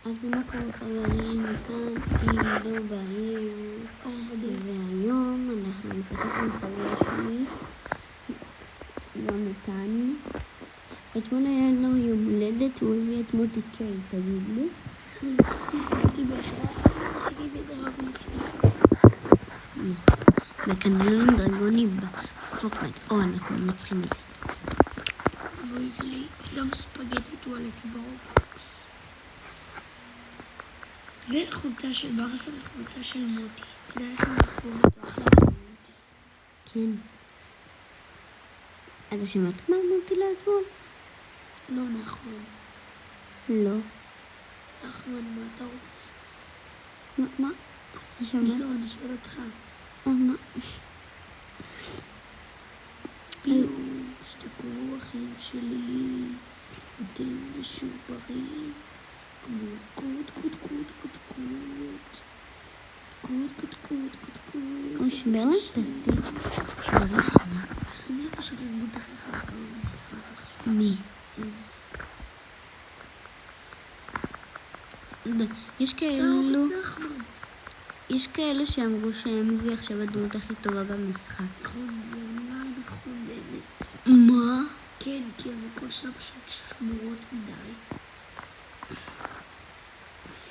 אז מה קורה חברים, כאן עידו בעיר, והיום אנחנו נשחק עם חבר שלי, יונתן. אתמול היה לו יום הולדת, הוא הביא את מוטי קיי, תגיד לי. בקניון דרגוני בפורטנייט, אנחנו מנצחים את זה. והוא הביא לי גם ספגטי טואלטי ברובלוקס. וחולצה של ברסה וחולצה של מוטי. כדאי לכם תחברו בטוח למוטי. כן. אתה שמעת מה אמרתי לו אתמול? לא נכון. לא. נכון, מה אתה רוצה? מה? אתה שמעת? לא, אני שואל אותך. מה? שתקו אחים שלי, אתם משוברים, כמו קוד קוד קוד קוד קוד קוד קוד קוד קוד קוד. הוא שבר לתחתית. שבר לך מה? זה פשוט לדמות הכי חלקה במצחק עכשיו. מי? יש כאלו שאמרו שהם זה עכשיו הדמות הכי טובה במשחק. נכון, זה אולי נכון באמת. מה? כן, וכל שנה פשוט שמורות מדי.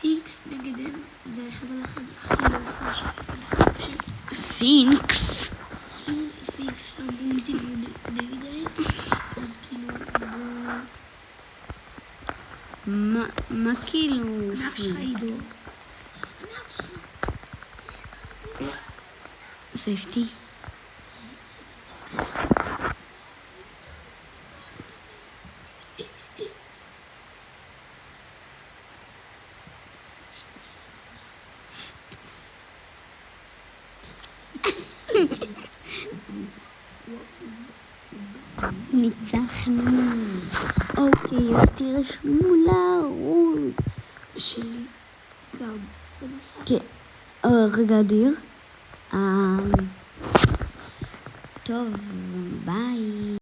פינקס נגד הם זה אחד על אחד הכי לא אופן פינקס? פינקס אמרו איתי נגד הם, אז כאילו מה כאילו? ענק שלך עידו. סייפטי? ניצחנו. אוקיי, אז תירשמו לערוץ שלי גם בנוסף. כן. רגע אדיר. טוב, ביי.